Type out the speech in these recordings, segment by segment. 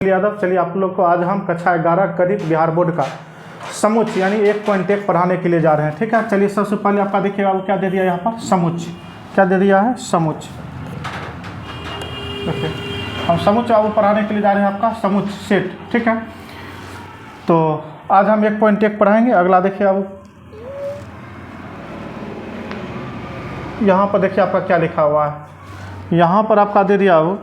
यादव, चलिए आप लोग को आज हम कक्षा 11 गणित बिहार बोर्ड का समुच्च यानी 1.1 पढ़ाने के लिए जा रहे हैं। ठीक है, चलिए सबसे पहले आपका देखिएगा वो क्या दे दिया यहाँ पर, समुच्च। क्या दे दिया है? समुच्च। देखिए हम समुच्च अब पढ़ाने के लिए जा रहे हैं, आपका समुच्च सेट। ठीक है, तो आज हम 1.1 पढ़ाएंगे। अगला देखिए अब यहाँ पर देखिए आपका क्या लिखा हुआ है। यहाँ पर आपका दे दिया वो,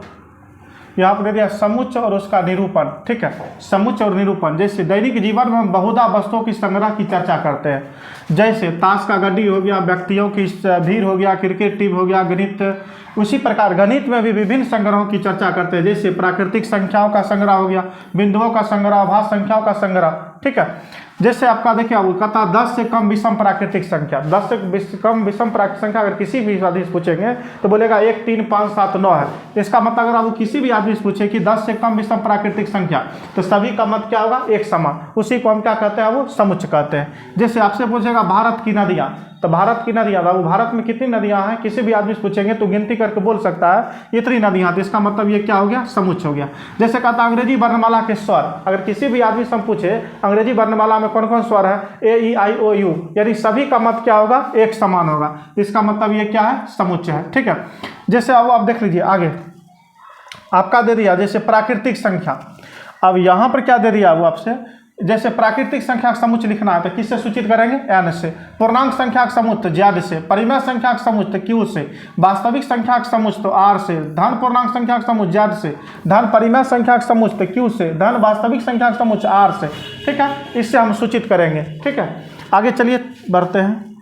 यहाँ पर दे दिया समुच्च और उसका निरूपण। ठीक है, समुच्च और निरूपण। जैसे दैनिक जीवन में हम बहुधा वस्तुओं की संग्रह की चर्चा करते हैं, जैसे ताश का गड्डी हो गया, व्यक्तियों की भीड़ हो गया, क्रिकेट टीम हो गया, गणित। उसी प्रकार गणित में भी विभिन्न संग्रहों की चर्चा करते हैं, जैसे प्राकृतिक संख्याओं का संग्रह हो गया, बिंदुओं का संग्रह, भाज्य संख्याओं का संग्रह। ठीक है, जैसे आपका देखिए वो कहता है 10 से कम विषम प्राकृतिक संख्या। 10 से कम विषम प्राकृतिक संख्या अगर किसी भी आदमी से पूछेंगे तो बोलेगा 1, 3, 5, 7, 9 है। इसका मतलब अगर आप किसी भी आदमी से पूछे कि 10 से कम विषम प्राकृतिक संख्या, तो सभी का मत क्या होगा? एक समान। उसी को हम क्या कहते हैं? वो समुच्च कहते हैं। जैसे आपसे पूछेगा भारत की नदियाँ, तो भारत की नदियाँ, बाबू भारत में कितनी नदियाँ हैं? किसी भी आदमी से पूछेंगे तो गिनती करके बोल सकता है इतनी नदियाँ। तो इसका मतलब ये क्या हो गया? समुच्च हो गया। जैसे कहता है अंग्रेजी वर्णमाला के स्वर, अगर किसी भी आदमी से हम पूछे अंग्रेजी वर्णमाला में कौन कौन स्वर है, ए, ई, आई, ओ, यू, यानी सभी का मत क्या होगा? एक समान होगा। इसका मतलब ये क्या है? समुच्च है। ठीक है, जैसे अब आप देख लीजिए आगे आपका दे दिया जैसे प्राकृतिक संख्या। अब यहाँ पर क्या दे दिया वो आपसे, जैसे प्राकृतिक संख्या का समुच्च लिखना है तो किससे सूचित करेंगे? n से। पूर्णांक संख्या का समुच्च z से। परिमेय संख्या का समुच्च q से। वास्तविक संख्या का समुच्च तो r से। धन पूर्णांक संख्या का समुच्च z से। धन परिमेय संख्या का समुच्च तो q से। धन वास्तविक संख्या का समुच्च r से। ठीक है, इससे हम सूचित करेंगे। ठीक है, आगे चलिए बढ़ते हैं।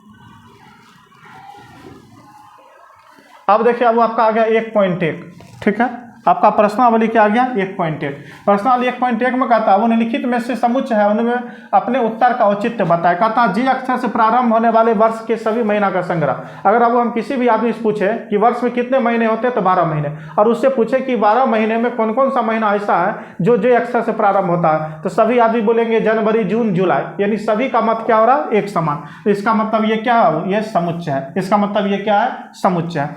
अब देखिए अब आपका आ गया 1.1। ठीक है, आपका प्रश्नावली क्या आ गया? 1.1। प्रश्नावली 1.1 में कहता है निम्नलिखित में से समुच्च है उनमें अपने उत्तर का औचित्य बताए। कहता है जी अक्षर से प्रारंभ होने वाले वर्ष के सभी महीना का संग्रह। अगर अब हम किसी भी आदमी से पूछे कि वर्ष में कितने महीने होते हैं, तो 12 महीने, और उससे पूछे कि 12 महीने में कौन कौन सा महीना ऐसा है जो जे अक्षर से प्रारंभ होता है, तो सभी आदमी बोलेंगे जनवरी, जून, जुलाई, यानी सभी का मत क्या हो रहा है? एक समान। तो इसका मतलब ये क्या है? ये समुच्च है। इसका मतलब ये क्या है? समुच्च है।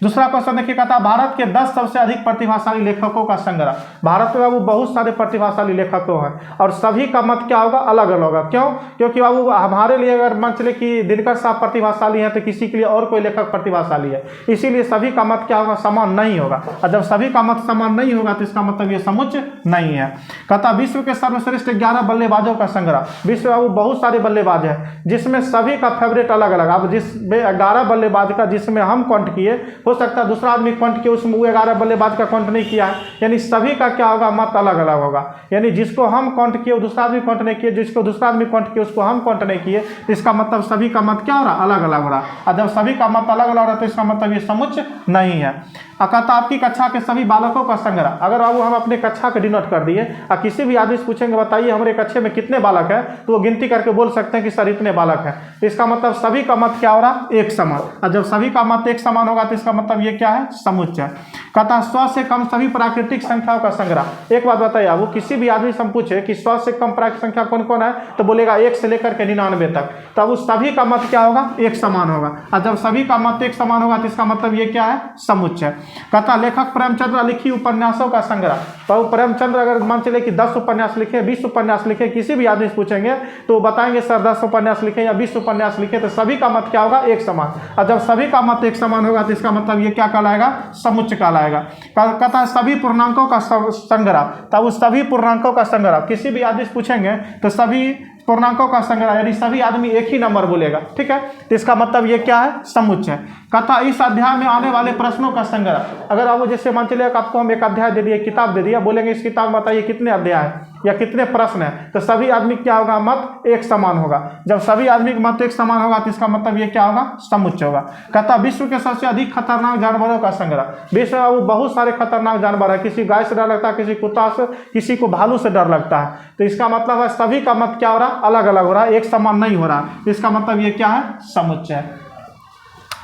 दूसरा क्वेश्चन देखिए, कहता है भारत के 10 सबसे अधिक प्रतिभाशाली लेखकों का संग्रह। भारत में बाबू बहुत सारे प्रतिभाशाली लेखकों हैं और सभी का मत क्या होगा? अलग अलग होगा। क्यों? क्योंकि बाबू हमारे लिए अगर मान चले कि दिनकर साहब प्रतिभाशाली है तो किसी के लिए और कोई लेखक प्रतिभाशाली है, इसीलिए सभी का मत क्या होगा? समान नहीं होगा। और जब सभी का मत समान नहीं होगा तो इसका मतलब ये समुच्च नहीं है। कहता विश्व के सर्वश्रेष्ठ 11 बल्लेबाजों का संग्रह। विश्व में बाबू बहुत सारे बल्लेबाज हैं जिसमें सभी का फेवरेट अलग अलग। अब जिसमें 11 बल्लेबाज का जिसमें हम काउंट किए, हो सकता है दूसरा आदमी काउंट किए उसमें वो 11 बल्लेबाज का काउंट नहीं किया है, यानी सभी का क्या होगा? मत अलग अलग होगा। यानी जिसको हम काउंट किए दूसरा आदमी काउंट नहीं किए, जिसको दूसरा आदमी काउंट किए उसको हम काउंट नहीं किए, इसका मतलब सभी का मत क्या हो रहा? अलग अलग हो रहा। और जब सभी का मत अलग अलग हो रहा तो इसका मतलब ये समुच्च नहीं है। कहता आपकी कक्षा के सभी बालकों का संग्रह। अगर अब हम अपने कक्षा को डिनोट कर दिए और किसी भी आदमी से पूछेंगे बताइए हमारे कक्षा में कितने बालक हैं, तो वो गिनती करके बोल सकते हैं कि सर इतने बालक हैं। इसका मतलब सभी का मत क्या हो रहा? एक समान। और जब सभी का मत एक समान होगा तो इसका मतलब ये क्या है? समुच्च है। कहता 100 से कम सभी प्राकृतिक संख्याओं का संग्रह। एक बात बताइए, वो किसी भी आदमी से हम पूछे कि 100 से कम प्राकृतिक संख्या कौन कौन है, तो बोलेगा 1 से लेकर के 99 तक। तब उस सभी का मत क्या होगा? एक समान होगा। और जब सभी का मत एक समान होगा तो इसका मतलब ये क्या है? समुच्च है। कहता लेखक प्रेमचंद्र लिखी उपन्यासों का संग्रह। तो प्रेमचंद्र अगर मान चले कि 10 उपन्यास लिखे, 20 उपन्यास लिखे, किसी भी आदमी से पूछेंगे तो बताएंगे सर 10 उपन्यास लिखे या 20 उपन्यास लिखे, तो सभी का मत क्या होगा? एक समान। और जब सभी का मत एक समान होगा तो इसका मतलब ये क्या कहलाएगा? समुच्च कहलाएगा। कहता है सभी पूर्णांकों का संग्रह। तब उस सभी पूर्णांकों का संग्रह किसी भी आदमी से पूछेंगे तो सभी पूर्णांकों का संग्रह, यानी सभी आदमी एक ही नंबर बोलेगा। ठीक है, तो इसका मतलब ये क्या है? समुच्च है। कहता इस अध्याय में आने वाले प्रश्नों का संग्रह। अगर आप जैसे मान चलिए आपको हम एक अध्याय दे दिए, किताब दे दिया, बोलेंगे इस किताब में बताइए कितने अध्याय हैं या कितने प्रश्न हैं, तो सभी आदमी क्या होगा? मत एक समान होगा। जब सभी आदमी का मत एक समान होगा तो इसका मतलब ये क्या होगा? समुच्च होगा। कहता विश्व के सबसे अधिक खतरनाक जानवरों का संग्रह। विश्व में बहुत सारे खतरनाक जानवर है, किसी गाय से डर लगता है, किसी कुत्ता से, किसी को भालू से डर लगता है। तो इसका मतलब है सभी का मत क्या हो रहा? अलग अलग हो रहा है, एक समान नहीं हो रहा। इसका मतलब ये क्या है? समुच्च है।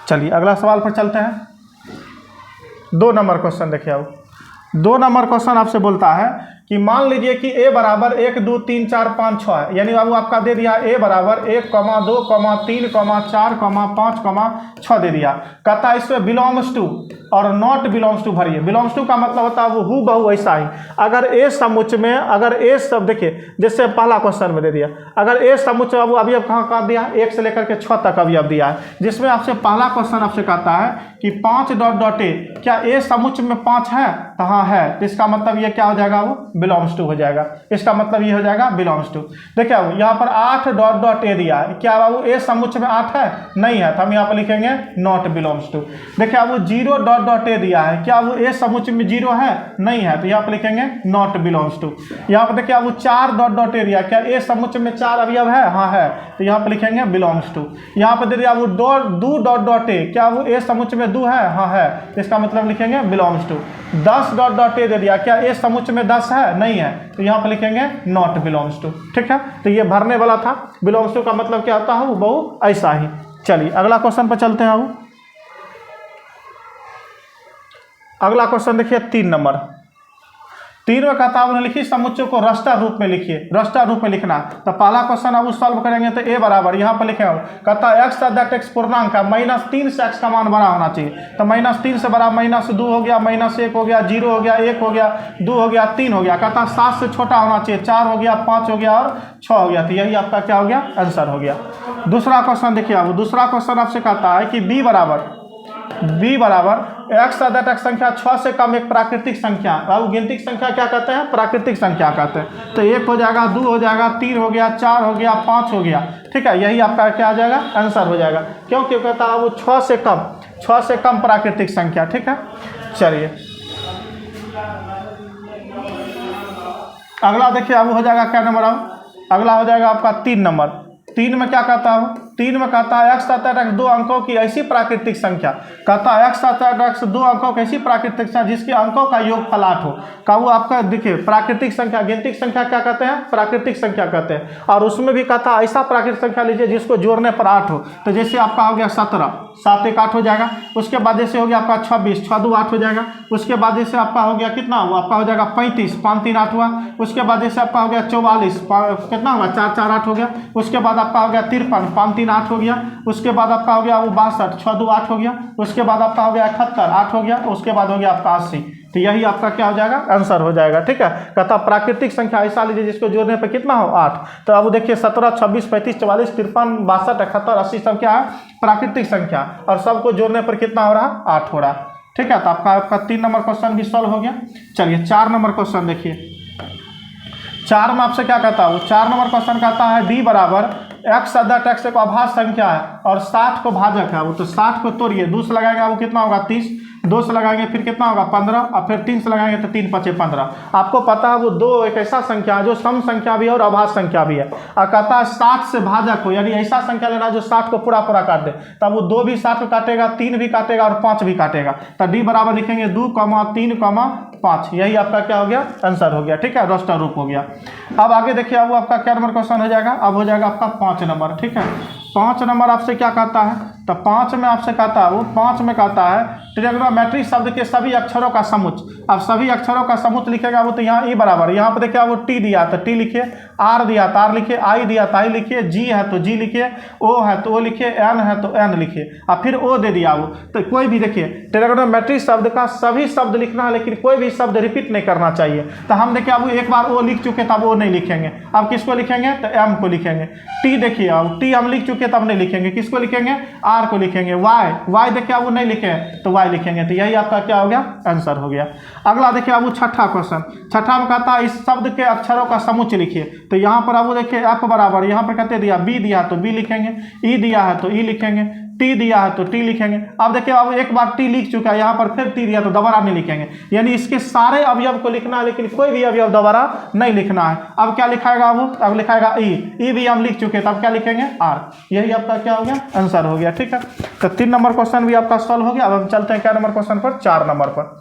चलिए अगला सवाल पर चलते हैं। 2 नंबर क्वेश्चन देखिए। अब 2 नंबर क्वेश्चन आपसे बोलता है कि मान लीजिए कि a बराबर 1 2 3 4 5 6 है, यानी बाबू आपका दे दिया a बराबर 1, 2, 3, 4, 5, 6 दे दिया। कहता है इसमें बिलोंग्स टू और नॉट बिलोंग्स टू भरिए। बिलोंग्स टू का मतलब होता है वो हु बहु ऐसा ही। अगर ए समुच्च में, अगर ए सब देखिए जैसे पहला क्वेश्चन में दे दिया, अगर ए समुच्च बाबू अवयव कहाँ कहाँ दिया है, 1 से लेकर के 6 तक अवयव दिया है, जिसमें आपसे पहला क्वेश्चन आपसे कहता है कि 5 डॉट डॉट ए, क्या ए समुच्च में 5 है? तो हाँ है, तो इसका मतलब ये क्या हो जाएगा, वो बिलोंग्स टू हो जाएगा। इसका मतलब ये हो जाएगा बिलोंग्स टू। देखिए बाबू यहाँ पर 8 डॉट डॉट ए दिया है, क्या बाबू ए समुच्च में 8 है? नहीं है, तो हम यहाँ पर लिखेंगे नॉट बिलोंग्स टू। देखिए बाबू 0 डॉट डॉट ए दिया है, क्या वो ए समुच्च में 0 है? नहीं है, तो यहाँ पर लिखेंगे नॉट बिलोंग्स टू। यहाँ पर देखिए बाबू 4 डॉट डॉट ए दिया, क्या ए समुच्च में 4 अवयव है? हाँ है, तो यहाँ पर लिखेंगे बिलोंग्स टू। यहाँ पर दे दिया वो 2 डॉट डॉट ए, क्या वो ए समुच्च में 2 है? हाँ है, तो इसका मतलब लिखेंगे belongs to. 10 dot dot A दे दिया, क्या ए समुच्च में 10 है? नहीं है, तो यहाँ पर लिखेंगे नॉट बिलोंग्स टू। ठीक है, तो ये भरने वाला था। बिलोंग्स टू का मतलब क्या होता है, वो बहु ऐसा ही। चलिए अगला क्वेश्चन पर चलते हैं। वो अगला क्वेश्चन देखिए 3 नंबर। 3 में कहता है लिखिए समुच्चय को रास्टर रूप में लिखिए। रास्टर रूप में लिखना, तो पहला क्वेश्चन अब सॉल्व करेंगे तो ए बराबर यहाँ पर लिखे हो, कहता है एक्स दैट एक्स पूर्णांक का -3 से एक्स का मान बड़ा होना चाहिए। तो -3 से बड़ा -2 हो गया, -1 हो गया, 0 हो गया, 1 हो गया, 2 हो गया, 3 हो गया। कहता है 7 से छोटा होना चाहिए, 4 हो गया, 5 हो गया और 6 हो गया। तो यही आपका क्या हो गया, आंसर हो गया। दूसरा क्वेश्चन देखिए, अब दूसरा क्वेश्चन आपसे कहता है कि बी बराबर एक्स दैट एक्स संख्या 6 से कम एक प्राकृतिक संख्या। अब गिनती संख्या क्या कहते हैं, प्राकृतिक संख्या कहते हैं। तो 1 हो जाएगा, 2 हो जाएगा, 3 हो गया, 4 हो गया, 5 हो गया। ठीक है, यही आपका क्या आ जाएगा, आंसर हो जाएगा। क्योंकि कहता है वो 6 से कम प्राकृतिक संख्या। ठीक है, चलिए अगला देखिए, अब हो जाएगा क्या नंबर, अब अगला हो जाएगा आपका 3 नंबर। 3 में क्या कहता हूँ, 3 में कहता है एक्स तथा एक्स 2 अंकों की ऐसी प्राकृतिक संख्या। कहता है एक्स तथा एक्स 2 अंकों की ऐसी प्राकृतिक संख्या जिसके अंकों का योगफल 8 हो। का वो आपका देखिए प्राकृतिक संख्या, गिनती संख्या क्या कहते हैं, प्राकृतिक संख्या कहते हैं। और उसमें भी कहता है ऐसा प्राकृतिक संख्या लीजिए जिसको जोड़ने पर 8 हो। तो जैसे आपका हो गया 17, 7 1 8 हो जाएगा। उसके बाद जैसे हो गया आपका 26, 6 2 8 हो जाएगा। उसके बाद जैसे आपका हो गया कितना, वो आपका हो जाएगा 35, 5 3 8 हुआ। उसके बाद जैसे आपका हो गया 44, कितना हुआ, 4 4 8 हो गया। उसके बाद आपका हो गया 53, 5 3 8 हो गया। उसके बाद आपका हो गया वो 62, 6 2 8 हो गया। उसके बाद आपका हो गया 71, 8 हो गया। उसके बाद हो गया आपका 80। तो यही आपका क्या हो जाएगा, आंसर हो जाएगा। ठीक है, कहता प्राकृतिक संख्या ऐसा लीजिए जिसको जोड़ने पर कितना हो, 8। तो अब देखिए 17, 26, 35, 44, 53, 62, 71, 80 सब क्या है, प्राकृतिक संख्या। और सबको जोड़ने पर कितना हो रहा, 8 हो रहा। ठीक है, तो आपका 3 नंबर क्वेश्चन भी सॉल्व हो गया। चलिए 4 नंबर क्वेश्चन देखिए। 4 में आपसे क्या कहता है, 4 नंबर क्वेश्चन कहता है डी बराबर एक्स अदर एक्स एक अभाज्य संख्या है और 60 को भाजक है। वो तो 60 को तोड़िए, 2 से लगाएंगे वो कितना होगा, 30। 2 से लगाएंगे फिर कितना होगा, 15। और फिर 3 से लगाएंगे तो 3 5 15। आपको पता है वो 2 एक ऐसा संख्या है जो सम संख्या भी है और अभाज्य संख्या भी है। और कहता है 60 से भाजक हो, यानी ऐसा संख्या लेना जो 60 को पूरा काट दे। तब वो 2 भी 60 को काटेगा, 3 भी काटेगा और 5 भी काटेगा। तो डी बराबर लिखेंगे 2, 3, 5। यही आपका क्या हो गया, आंसर हो गया। ठीक है, रास्टर रूप हो गया। अब आगे देखिए, अब आपका क्या नंबर क्वेश्चन हो जाएगा, अब हो जाएगा आपका 5 नंबर। ठीक है, 5 नंबर आपसे क्या कहता है, तो 5 में आपसे कहता है, वो 5 में कहता है ट्रिग्नोमेट्री शब्द के सभी अक्षरों का समुच्चय। अब सभी अक्षरों का समुच्चय लिखेगा वो, तो यहाँ ई बराबर, यहाँ पर देखिए वो टी दिया तो टी लिखिए, आर दिया तो आर लिखिए, आई दिया तो आई लिखिए, जी है तो जी लिखिए, ओ है तो ओ लिखिए, एन है तो एन लिखिए। और फिर ओ दे दिया वो, तो कोई भी देखिए ट्रिग्नोमेट्री शब्द का सभी शब्द लिखना है, लेकिन कोई भी शब्द रिपीट नहीं करना चाहिए। तो हम देखिए अब एक बार ओ लिख चुके तब ओ नहीं लिखेंगे। अब किसको लिखेंगे, तो एम को लिखेंगे। टी देखिए, अब टी हम लिख चुके तब नहीं लिखेंगे, किसको लिखेंगे, आर को लिखेंगे। वाई देखिए वो नहीं लिखे तो वाई लिखेंगे। तो यही आपका क्या हो गया, आंसर हो गया। अगला देखिए अब 6ठा क्वेश्चन। 6ठा में कहता है इस शब्द के अक्षरों का समुच्चय लिखिए। तो यहाँ पर अब देखिए एफ बराबर, यहाँ पर कहते दिया बी दिया तो बी लिखेंगे, ई दिया है तो ई लिखेंगे, टी दिया है तो टी लिखेंगे। अब देखिए अब एक बार टी लिख चुका है, यहाँ पर फिर टी दिया तो दोबारा नहीं लिखेंगे। यानी इसके सारे अवयव को लिखना है, लेकिन कोई भी अवयव दोबारा नहीं लिखना है। अब क्या लिखाएगा वो, अब लिखाएगा ई भी हम लिख चुके, तब क्या लिखेंगे, आर। यही आपका क्या हो गया, आंसर हो गया। ठीक है, तो 3 नंबर क्वेश्चन भी आपका सॉल्व हो गया। अब हम चलते हैं क्या नंबर क्वेश्चन पर, 4 नंबर पर।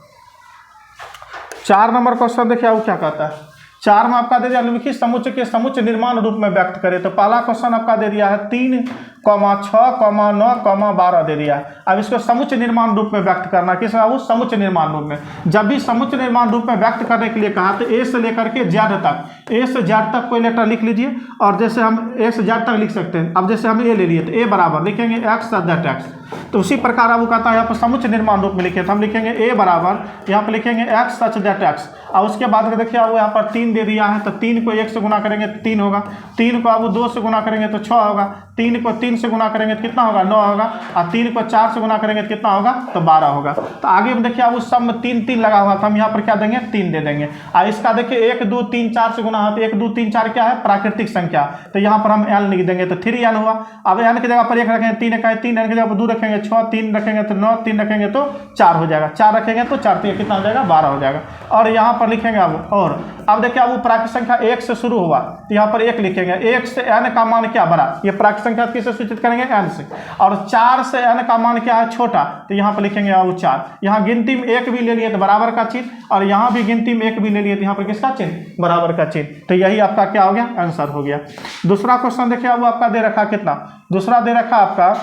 4 नंबर क्वेश्चन देखिए वो क्या कहता है। 4 में आपका दे दिया निम्नलिखित समुच्चय के समुच्चय निर्माण रूप में व्यक्त करें। तो पहला क्वेश्चन आपका दे दिया है 3, 6, 9, 12 दे दिया है। अब इसको समुच्चय निर्माण रूप में व्यक्त करना, किस बाबू? समुच्चय निर्माण रूप में। जब भी समुच्चय निर्माण रूप में व्यक्त करने के लिए कहा तो ए से लेकर के जेड तक, ए से जेड तक कोई लेटर लिख लीजिए, और जैसे हम ए से जेड तक लिख सकते हैं। अब जैसे हम ए ले लिए तो ए बराबर लिखेंगे एक्स दैट एक्स। तो उसी प्रकार अब वो कहता है यहाँ पर समुच्चय निर्माण रूप में लिखे तो हम लिखेंगे ए बराबर, यहाँ पर लिखेंगे एक्स सच दैट एक्स। और उसके बाद देखिए अब यहाँ पर 3 दे दिया है, तो 3 को 1 से गुना करेंगे तो 3 होगा, 3 को अब 2 से गुना करेंगे तो 6 होगा, 3 को 3 से गुना करेंगे तो कितना होगा? 9 होगा, और 3 को 4 से गुना करेंगे तो कितना होगा? तो 12 होगा। तो आगे में देखिए अब उस सब में 3 3 लगा हुआ था, हम यहाँ पर क्या देंगे? 3 दे देंगे। और इसका देखिए 1 2 3 4 से गुना है, तो 1 2 3 4 क्या है? प्राकृतिक संख्या। तो यहाँ पर हम n लिख देंगे तो 3n हुआ। अब n की जगह पर 1 रखेंगे, 3 का 3, n की जगह पर 2 रखेंगे 6, 3 रखेंगे तो 9, 3 रखेंगे तो 4 हो जाएगा, 4 रखेंगे तो 4 3 कितना हो जाएगा? 12 हो जाएगा। और यहाँ पर लिखेंगे अब देखिए अब वो प्राकृतिक संख्या 1 से शुरू हुआ तो यहाँ पर 1 लिखेंगे। 1 से n का मान क्या बड़ा? ये प्राकृतिक संख्या किससे सूचित करेंगे? n से। और 4 से n का मान क्या है? छोटा, तो यहाँ पर लिखेंगे अब 4। यहाँ गिनती में 1 भी ले लिए तो बराबर का चिन्ह, और यहाँ भी गिनती में 1 भी ले लिए तो यहाँ पर किसका चिन्ह? बराबर का चिन्ह। तो यही आपका क्या हो गया? आंसर हो गया। दूसरा क्वेश्चन देखिए अब आपका दे रखा कितना? दूसरा दे रखा आपका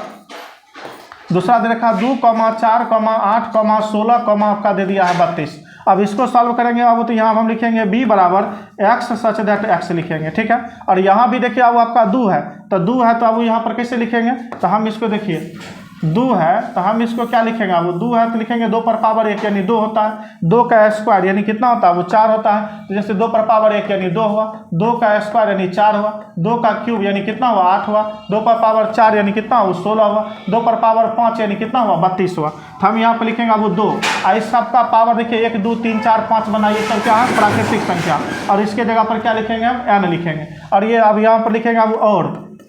2, 4, 8, 16, आपका दे दिया है 32। अब इसको सॉल्व करेंगे अब तो यहाँ हम लिखेंगे b बराबर x सच दैट x लिखेंगे, ठीक है। और यहाँ भी देखिए अब आपका 2 है, तो 2 है तो अब यहाँ पर कैसे लिखेंगे? तो हम इसको देखिए 2 है तो हम इसको क्या लिखेंगे? अब 2 है तो लिखेंगे 2 पर पावर 1 यानी 2 होता है, 2 का स्क्वायर यानी कितना होता है? वो 4 होता है। तो जैसे 2 पर पावर 1 यानी 2 हुआ, 2 का स्क्वायर यानी 4 हुआ, 2 का क्यूब यानी कितना हुआ? 8 हुआ, 2 पर पावर 4 यानी कितना हुआ? 16 हुआ, 2 पर पावर 5 यानी कितना हुआ? 32 हुआ। तो हम यहाँ पर लिखेंगे अब 2, और इस सबका पावर देखिए 1 2 3 4 5 बनाइए, सब क्या है? प्राकृतिक संख्या। और इसके जगह पर क्या लिखेंगे? हम n लिखेंगे। और ये अब यहाँ पर लिखेंगे अब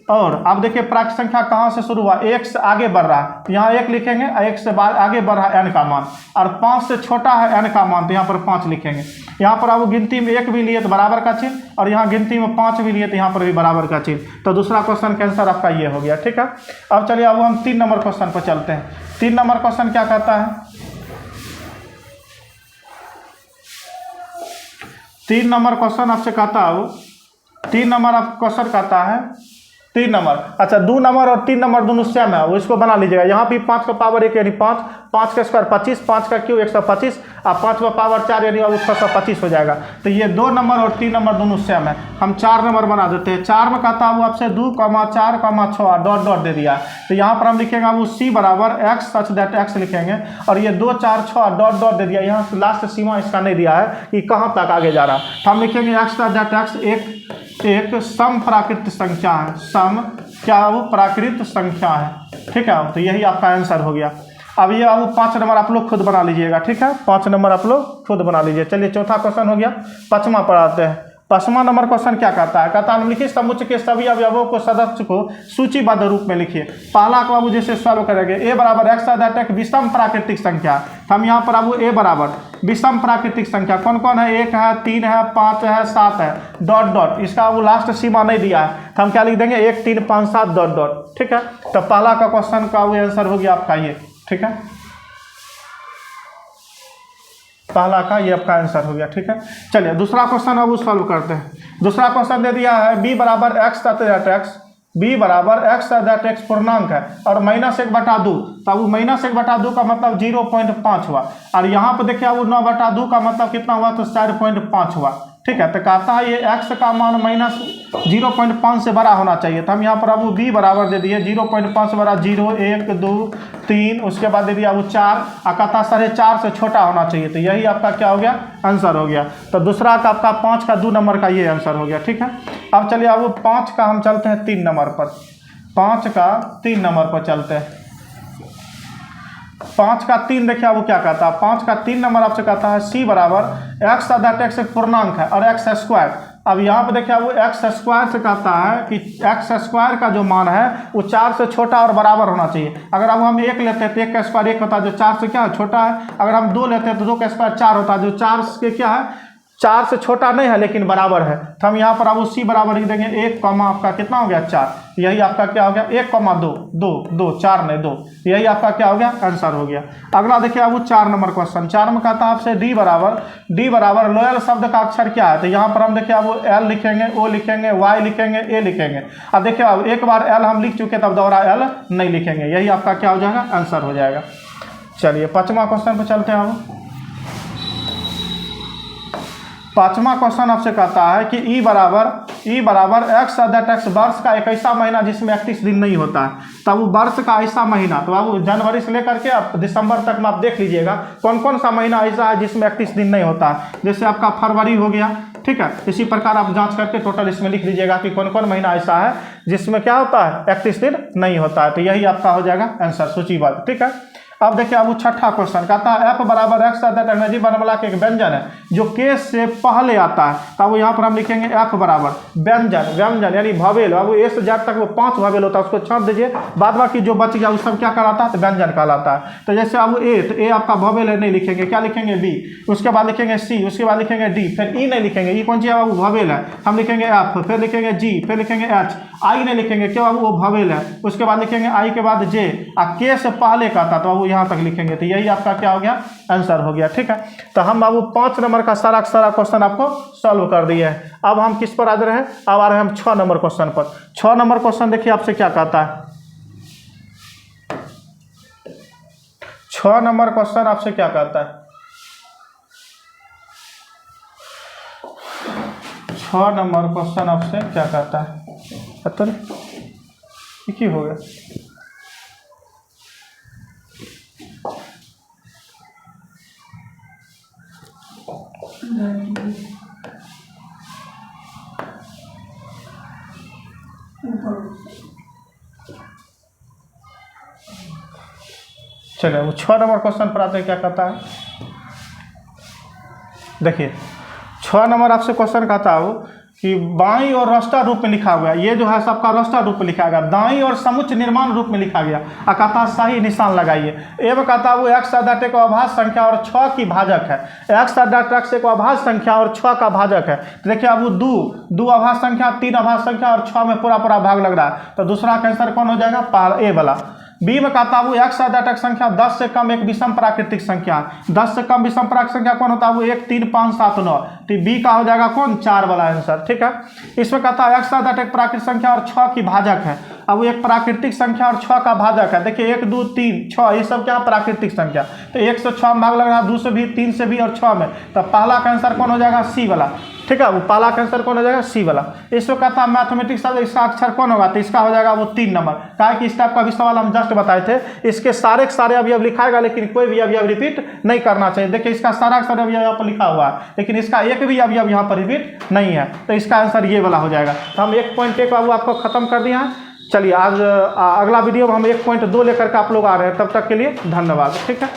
और अब देखिए प्राकृतिक संख्या कहाँ से शुरू हुआ? 1 से आगे बढ़ रहा है तो यहाँ 1 लिखेंगे, 1 से आगे बढ़ रहा है n का मान, और 5 से छोटा है n का मान तो यहाँ पर 5 लिखेंगे। यहाँ पर अब गिनती में 1 भी लिए तो बराबर का चिन्ह, और यहाँ गिनती में 5 भी लिए तो यहाँ पर भी बराबर का चिन्ह। तो दूसरा क्वेश्चन का आंसर आपका ये हो गया, ठीक है। अब चलिए अब हम 3 नंबर क्वेश्चन पर चलते हैं। 3 नंबर क्वेश्चन क्या कहता है? 3 नंबर क्वेश्चन आपसे कहता है, 3 नंबर आप क्वेश्चन कहता है 3 नंबर, अच्छा 2 नंबर और 3 नंबर दोनों सेम है, वो इसको बना लीजिएगा। यहाँ भी 5 का पावर 1 यानी 5, 5 का स्क्वायर 25, 5 का क्यूब 125, और 5 का पावर 4 यानी 625 हो जाएगा। तो ये 2 नंबर और 3 नंबर दोनों सेम है, हम 4 नंबर बना देते हैं। 4 में कहता है वो आपसे 2, 4, 6 डॉट डॉट दे दिया। तो यहाँ पर हम लिखेंगे वो c बराबर x सच दैट x लिखेंगे, और ये 2, 4, 6 डॉट डॉट दे दिया। यहाँ से लास्ट सीमा इसका नहीं दिया है कि कहाँ तक आगे जा रहा है। तो हम लिखेंगे x सच दैट x एक सम प्राकृत संख्या है, सम क्या वो प्राकृत संख्या है, ठीक है। तो यही आपका आंसर हो गया। अब ये अब 5 नंबर आप लोग खुद बना लीजिएगा, ठीक है। 5 नंबर आप लोग खुद बना लीजिए। चलिए चौथा क्वेश्चन हो गया, 5वां पर आते हैं। 5वां नंबर क्वेश्चन क्या कहता है? कहता है निम्नलिखित समुच्चय के सभी अवयवों को सदस्य को सूचीबद्ध रूप में लिखिए। पहला को बाबू जैसे सॉल्व करेंगे, a बराबर x दैट एक विषम प्राकृतिक संख्या। तो हम यहाँ पर बाबू a बराबर विषम प्राकृतिक संख्या कौन कौन है? 1 है, 3 है, 5 है, 7 है, डॉट डॉट। इसका वो लास्ट सीमा नहीं दिया है तो हम क्या लिख देंगे? 1 3 5 7 डॉट डॉट, ठीक है। तो पहला का क्वेश्चन का वो आंसर हो गया आपका ये, ठीक है। पहला का ये आपका आंसर हो गया, ठीक है। चलिए दूसरा क्वेश्चन अब सॉल्व करते हैं। दूसरा क्वेश्चन दे दिया है b बराबर x दैट x, b बराबर x दैट x पूर्णांक है और -1/2। तो अब -1/2 का मतलब 0.5 हुआ, और यहाँ पर देखिए अब 9/2 का मतलब कितना हुआ? तो 4.5 हुआ, ठीक है। तो कहता है ये x का मान -0.5 से बड़ा होना चाहिए। तो हम यहाँ पर अब b बराबर दे दिए 0.5 से बड़ा 0 1 2 3, उसके बाद दे दिया वो 4, और कहता 4.5 से छोटा होना चाहिए। तो यही आपका क्या हो गया? आंसर हो गया। तो दूसरा का आपका 5 का 2 नंबर का ये आंसर हो गया, ठीक है। अब चलिए अब 5 का हम चलते हैं 3 नंबर पर। 5 का 3 नंबर पर चलते हैं। 5 का 3 देखिए वो क्या कहता है? 5 का 3 नंबर आपसे कहता है c बराबर x दैट x एक पूर्णांक है और x स्क्वायर। अब यहाँ पे देखिए वो x स्क्वायर से कहता है कि x स्क्वायर का जो मान है वो 4 से छोटा और बराबर होना चाहिए। अगर अब हम 1 लेते हैं तो 1 का स्क्वायर 1 होता है जो 4 से क्या है? छोटा है। अगर हम 2 लेते हैं तो 2 का स्क्वायर 4 होता है जो 4 के क्या है? 4 से छोटा नहीं है लेकिन बराबर है, तो हम यहाँ पर अब सी बराबर लिख देंगे 1 कॉमा आपका कितना हो गया 4, यही आपका क्या हो गया 1 कॉमा 2 2 2 4 नहीं 2, यही आपका क्या हो गया आंसर हो गया। अगला देखिए अब 4 नंबर क्वेश्चन, 4 में कहता है आपसे डी बराबर लोयल शब्द का अक्षर क्या है, तो यहाँ पर हम देखिए अब एल लिखेंगे, ओ लिखेंगे, वाई लिखेंगे, ए लिखेंगे। अब देखिए अब एक बार एल हम लिख चुके तब दोबारा एल नहीं लिखेंगे, यही आपका क्या हो जाएगा आंसर हो जाएगा। चलिए 5वां क्वेश्चन पर चलते हैं। अब 5वां क्वेश्चन आपसे कहता है कि ई बराबर एक्स दैट एक्स वर्ष का एक ऐसा महीना जिसमें 31 दिन नहीं होता है, तब वो वर्ष का ऐसा महीना, तो अब जनवरी से लेकर के आप दिसंबर तक में आप देख लीजिएगा कौन कौन सा महीना ऐसा है जिसमें 31 दिन नहीं होता है। जैसे आपका फरवरी हो गया, ठीक है, इसी प्रकार आप जांच करके टोटल इसमें लिख लीजिएगा कि कौन कौन महीना ऐसा है जिसमें क्या होता है 31 दिन नहीं होता है, तो यही आपका हो जाएगा आंसर सूचीबद्ध, ठीक है। अब देखिए अब 6ठा क्वेश्चन कहता है एफ बराबर एक्स दैट अंग्रेजी वर्णमाला के एक व्यंजन है जो के से पहले आता है, तब यहाँ पर हम लिखेंगे एफ बराबर व्यंजन यानी भवेल, अब ए से जेड तक वो 5 भवेल होता है, उसको छांट दीजिए, बाद बाकी जो बच गया उस सब क्या कहलाता है तो व्यंजन कहलाता है। तो जैसे अब ए, तो ए आपका भवेल है, नहीं लिखेंगे, क्या लिखेंगे बी, उसके बाद लिखेंगे सी, उसके बाद लिखेंगे डी, फिर ई नहीं लिखेंगे, ई कौन सी है बाबू भवेल है, हम लिखेंगे एफ, फिर लिखेंगे जी, फिर लिखेंगे एच, आई नहीं लिखेंगे, क्यों बाबू वो भवेल है, उसके बाद लिखेंगे आई के बाद जे, और के से पहले का था तो बाबू यहाँ तक लिखेंगे, तो यही आपका क्या हो गया आंसर हो गया, ठीक है। तो हम बाबू 5 नंबर का सारा क्वेश्चन आपको सॉल्व कर दिए हैं। अब हम किस पर आ रहे हैं, अब आ रहे हैं हम 6 नंबर क्वेश्चन पर। 6 नंबर क्वेश्चन देखिए आपसे क्या कहता है, 6 नंबर क्वेश्चन आपसे क्या कहता है, 6 नंबर क्वेश्चन आपसे क्या कहता है, तो क्या हो गया, चलिए वो 6 नंबर क्वेश्चन पर आते हैं, क्या कहता है, देखिए 6 नंबर आपसे क्वेश्चन कहता हो कि बाईं और रास्टर रूप में लिखा हुआ है, ये जो है सबका रास्टर रूप में लिखा गया, दाईं और समुच्च निर्माण रूप में लिखा गया, कहता सही निशान लगाइए। एवं कहता वो एक्स दैट एक अभाज्य संख्या और 6 की भाजक है, एक्स दैट एक्स एक अभाज्य संख्या और 6 का भाजक है, तो देखिए अब वो 2 अभाज्य संख्या, 3 अभाज्य संख्या और 6 में पूरा भाग लग रहा है, तो दूसरा का आंसर कौन हो जाएगा, ए वाला। बी में कहता है वो एक्स दैट एक्स संख्या 10 से कम एक विषम प्राकृतिक संख्या, 10 से कम विषम प्राकृतिक संख्या कौन होता है, वो 1 3 5 7 9, तो बी का हो जाएगा कौन 4 वाला आंसर, ठीक है। इसमें कहता है एक्स दैट एक प्राकृतिक संख्या और 6 की भाजक है, अब वो एक प्राकृतिक संख्या और 6 का भाजक है, देखिए 1 2 3 6 ये सब क्या प्राकृतिक संख्या, तो 1 से 6 में भाग लग रहा है, 2 से भी, 3 से भी और 6 में, तो पहला का आंसर कौन हो जाएगा सी वाला, ठीक है, वो पहला का आंसर कौन हो जाएगा सी वाला। इसको कहता है मैथमेटिक्स इसका अक्षर कौन होगा, तो इसका हो जाएगा वो 3 नंबर, कहा कि इस टाइप का भी सवाल हम जस्ट बताए थे, इसके सारे के सारे अवयव लिखाएगा लेकिन कोई भी अवयव रिपीट नहीं करना चाहिए। देखिए इसका सारा का सारा अवयव यहाँ पर लिखा हुआ है लेकिन इसका एक भी अवयव यहाँ पर रिपीट नहीं है, तो इसका आंसर ये वाला हो जाएगा। तो हम 1.1 बाबू आपको खत्म कर दिया है। चलिए आज अगला वीडियो में हम 1.2 लेकर के आप लोग आ रहे हैं, तब तक के लिए धन्यवाद, ठीक है।